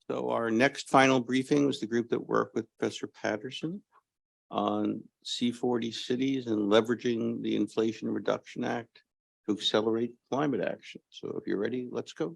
So our next final briefing was the group that worked with Professor Patterson on C40 cities and leveraging the Inflation Reduction Act to accelerate climate action. So if you're ready, let's go.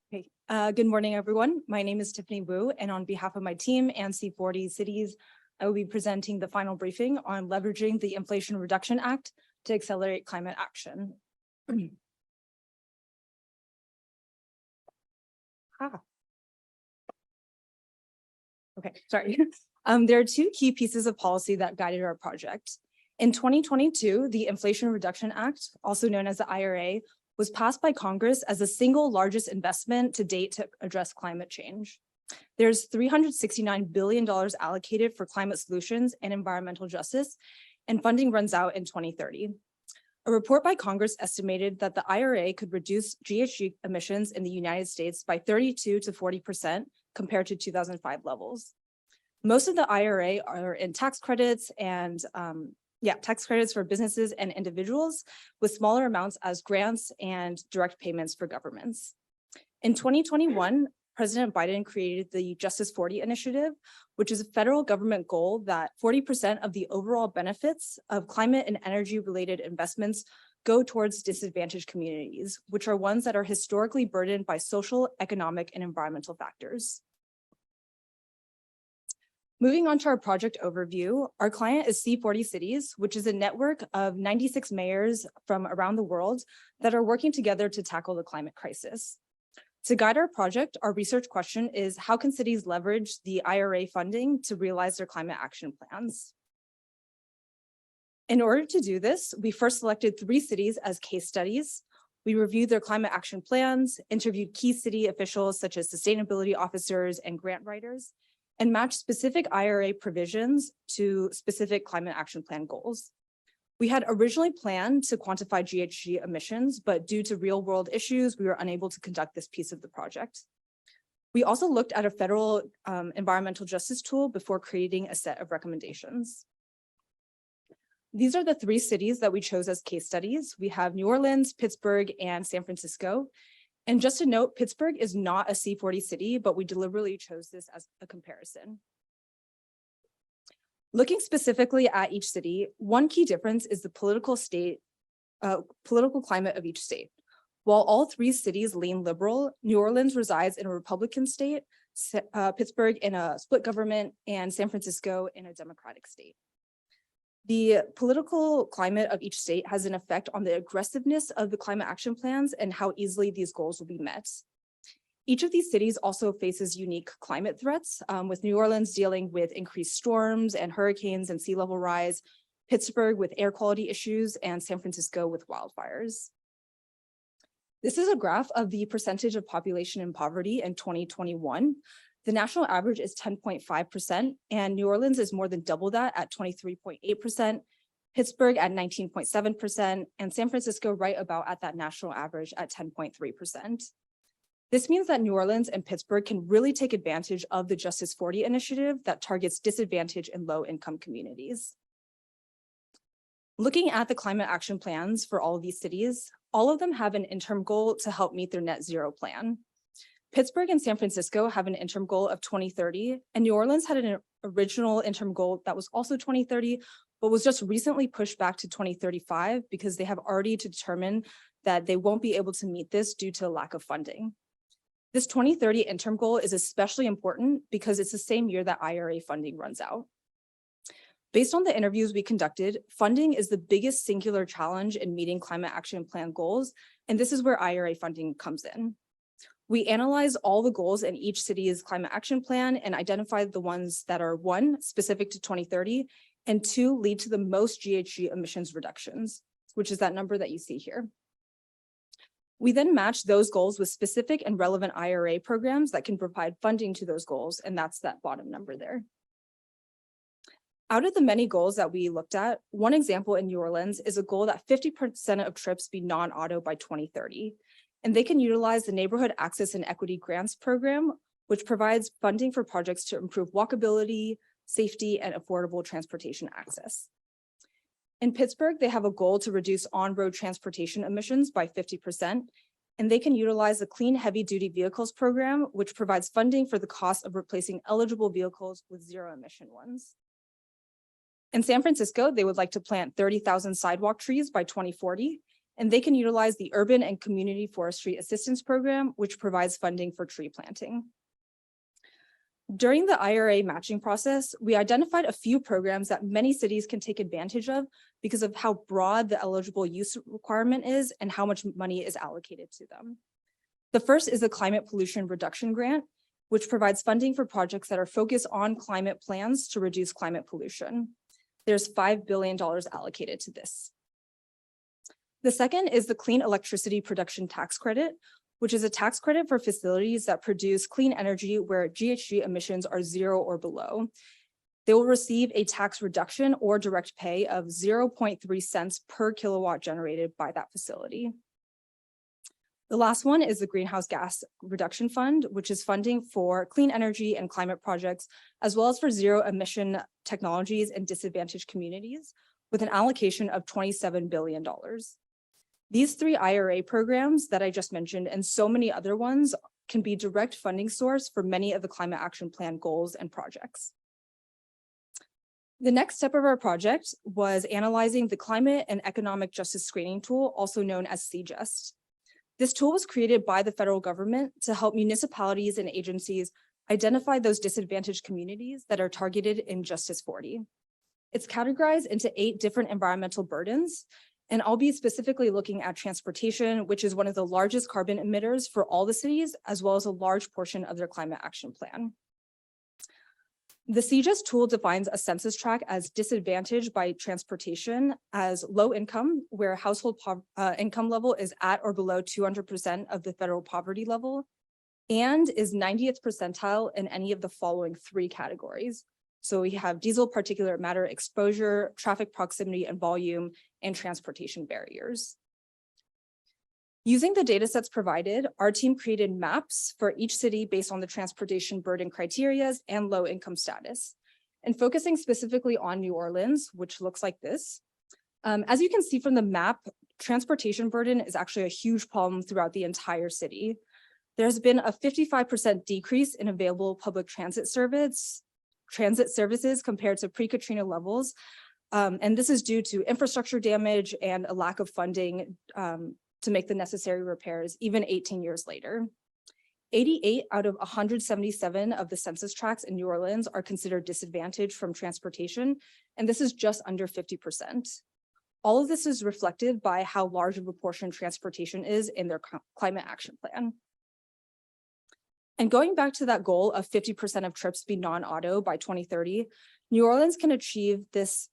Hey, good morning, everyone. My name is Tiffany Wu, and on behalf of my team and C40 Cities, I will be presenting the final briefing on leveraging the Inflation Reduction Act to accelerate climate action. Okay, sorry. There are two key pieces of policy that guided our project. In 2022, the Inflation Reduction Act, also known as the IRA, was passed by Congress as the single largest investment to date to address climate change. There's $369 billion allocated for climate solutions and environmental justice, and funding runs out in 2030. A report by Congress estimated that the IRA could reduce GHG emissions in the United States by 32 to 40% compared to 2005 levels. Most of the IRA are in tax credits and tax credits for businesses and individuals, with smaller amounts as grants and direct payments for governments. In 2021, President Biden created the Justice 40 initiative, which is a federal government goal that 40% of the overall benefits of climate and energy-related investments go towards disadvantaged communities, which are ones that are historically burdened by social, economic, and environmental factors. Moving on to our project overview, our client is C40 Cities, which is a network of 96 mayors from around the world that are working together to tackle the climate crisis. To guide our project, our research question is, how can cities leverage the IRA funding to realize their climate action plans? In order to do this, we first selected 3 cities as case studies. We reviewed their climate action plans, interviewed key city officials such as sustainability officers and grant writers, and match specific IRA provisions to specific climate action plan goals. We had originally planned to quantify GHG emissions, but due to real world issues, we were unable to conduct this piece of the project. We also looked at a federal environmental justice tool before creating a set of recommendations. These are the 3 cities that we chose as case studies. We have New Orleans, Pittsburgh, and San Francisco. And just to note, Pittsburgh is not a C40 city, but we deliberately chose this as a comparison. Looking specifically at each city, one key difference is the political climate of each state. While all 3 cities lean liberal, New Orleans resides in a Republican state, Pittsburgh in a split government, and San Francisco in a Democratic state. The political climate of each state has an effect on the aggressiveness of the climate action plans and how easily these goals will be met. Each of these cities also faces unique climate threats, with New Orleans dealing with increased storms and hurricanes and sea level rise, Pittsburgh with air quality issues, and San Francisco with wildfires. This is a graph of the percentage of population in poverty in 2021. The national average is 10.5%, and New Orleans is more than double that at 23.8%, Pittsburgh at 19.7%, and San Francisco right about at that national average at 10.3%. This means that New Orleans and Pittsburgh can really take advantage of the Justice 40 initiative that targets disadvantaged and low-income communities. Looking at the climate action plans for all of these cities, all of them have an interim goal to help meet their net zero plan. Pittsburgh and San Francisco have an interim goal of 2030, and New Orleans had an original interim goal that was also 2030, but was just recently pushed back to 2035 because they have already determined that they won't be able to meet this due to a lack of funding. This 2030 interim goal is especially important because it's the same year that IRA funding runs out. Based on the interviews we conducted, funding is the biggest singular challenge in meeting climate action plan goals, and this is where IRA funding comes in. We analyzed all the goals in each city's climate action plan and identified the ones that are 1, specific to 2030, and 2, lead to the most GHG emissions reductions, which is that number that you see here. We then matched those goals with specific and relevant IRA programs that can provide funding to those goals, and that's that bottom number there. Out of the many goals that we looked at, one example in New Orleans is a goal that 50% of trips be non-auto by 2030. and they can utilize the Neighborhood Access and Equity Grants Program, which provides funding for projects to improve walkability, safety, and affordable transportation access. In Pittsburgh, they have a goal to reduce on-road transportation emissions by 50%, and they can utilize the Clean Heavy-Duty Vehicles Program, which provides funding for the cost of replacing eligible vehicles with zero-emission ones. In San Francisco, they would like to plant 30,000 sidewalk trees by 2040, and they can utilize the Urban and Community Forestry Assistance Program, which provides funding for tree planting. During the IRA matching process, we identified a few programs that many cities can take advantage of because of how broad the eligible use requirement is and how much money is allocated to them. The first is the Climate Pollution Reduction Grant, which provides funding for projects that are focused on climate plans to reduce climate pollution. There's $5 billion allocated to this. The second is the Clean Electricity Production Tax Credit, which is a tax credit for facilities that produce clean energy where GHG emissions are 0 or below. They will receive a tax reduction or direct pay of 0.3 cents per kilowatt generated by that facility. The last one is the Greenhouse Gas Reduction Fund, which is funding for clean energy and climate projects, as well as for zero emission technologies in disadvantaged communities, with an allocation of $27 billion. These three IRA programs that I just mentioned and so many other ones can be direct funding source for many of the Climate Action Plan goals and projects. The next step of our project was analyzing the Climate and Economic Justice Screening Tool, also known as CJUST. This tool was created by the federal government to help municipalities and agencies identify those disadvantaged communities that are targeted in Justice 40. It's categorized into 8 different environmental burdens, and I'll be specifically looking at transportation, which is one of the largest carbon emitters for all the cities, as well as a large portion of their climate action plan. The CJUST tool defines a census tract as disadvantaged by transportation as low income, where household income level is at or below 200% of the federal poverty level, and is 90th percentile in any of the following 3 categories. So we have diesel particulate matter exposure, traffic proximity and volume, and transportation barriers. Using the data sets provided, our team created maps for each city based on the transportation burden criteria and low income status, and focusing specifically on New Orleans, which looks like this. As you can see from the map, transportation burden is actually a huge problem throughout the entire city. There's been a 55% decrease in available public transit services compared to pre-Katrina levels. And this is due to infrastructure damage and a lack of funding to make the necessary repairs, even 18 years later. 88 out of 177 of the census tracts in New Orleans are considered disadvantaged from transportation, and this is just under 50%. All of this is reflected by how large of a portion transportation is in their climate action plan. And going back to that goal of 50% of trips be non-auto by 2030, New Orleans can achieve this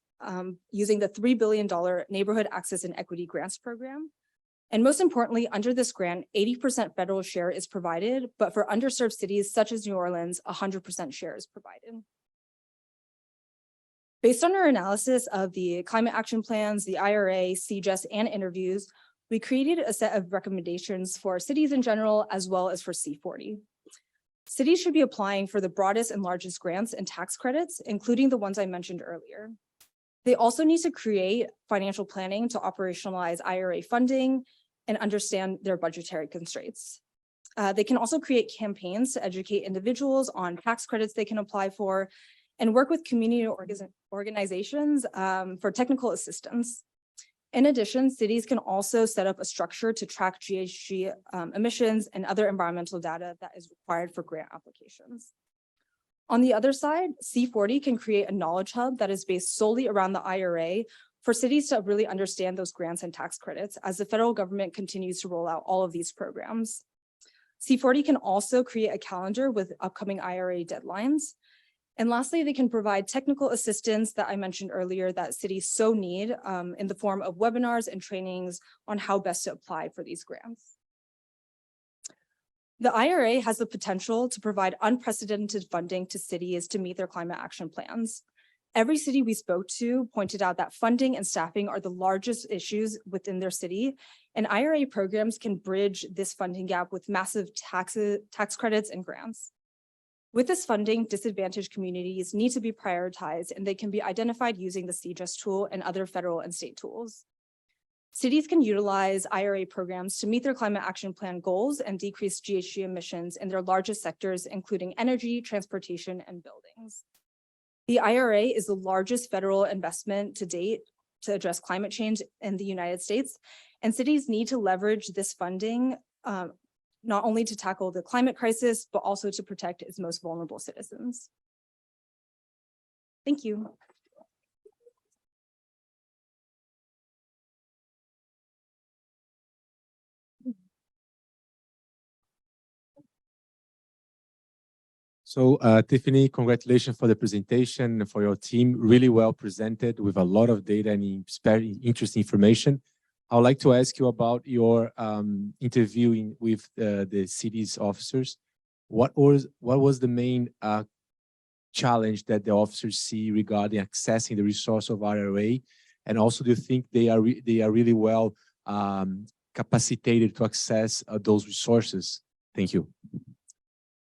using the $3 billion Neighborhood Access and Equity Grants Program. And most importantly, under this grant, 80% federal share is provided, but for underserved cities such as New Orleans, 100% share is provided. Based on our analysis of the climate action plans, the IRA, CJUST, and interviews, we created a set of recommendations for cities in general, as well as for C40. Cities should be applying for the broadest and largest grants and tax credits, including the ones I mentioned earlier. They also need to create financial planning to operationalize IRA funding and understand their budgetary constraints. They can also create campaigns to educate individuals on tax credits they can apply for and work with community organizations for technical assistance. In addition, cities can also set up a structure to track GHG emissions and other environmental data that is required for grant applications. On the other side, C40 can create a knowledge hub that is based solely around the IRA for cities to really understand those grants and tax credits as the federal government continues to roll out all of these programs. C40 can also create a calendar with upcoming IRA deadlines. And lastly, they can provide technical assistance that I mentioned earlier that cities so need in the form of webinars and trainings on how best to apply for these grants. The IRA has the potential to provide unprecedented funding to cities to meet their climate action plans. Every city we spoke to pointed out that funding and staffing are the largest issues within their city, And IRA programs can bridge this funding gap with massive tax credits and grants. With this funding, disadvantaged communities need to be prioritized, and they can be identified using the CJUST tool and other federal and state tools. Cities can utilize IRA programs to meet their climate action plan goals and decrease GHG emissions in their largest sectors, including energy, transportation, and buildings. The IRA is the largest federal investment to date to address climate change in the United States, and cities need to leverage this funding not only to tackle the climate crisis, but also to protect its most vulnerable citizens. Thank you. So Tiffany, congratulations for the presentation and for your team. Really well presented with a lot of data and very interesting information. I would like to ask you about your interviewing with the city's officers. What was the main challenge that the officers see regarding accessing the resource of IRA? And also, do you think they are really well capacitated to access those resources? Thank you.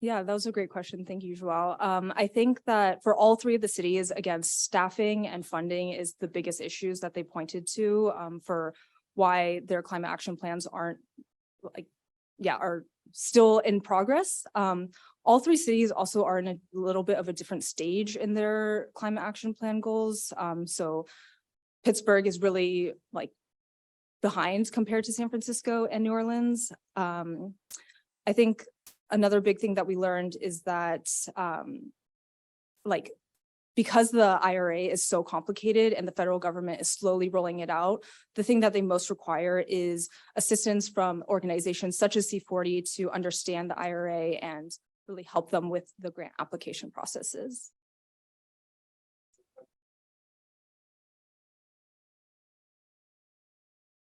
Yeah, that was a great question. Thank you, Joao. I think that for all three of the cities, again, staffing and funding is the biggest issues that they pointed to for why their climate action plans are still in progress. All three cities also are in a little bit of a different stage in their climate action plan goals. So Pittsburgh is really behind compared to San Francisco and New Orleans. I think another big thing that we learned is that because the IRA is so complicated and the federal government is slowly rolling it out, the thing that they most require is assistance from organizations such as C40 to understand the IRA and really help them with the grant application processes.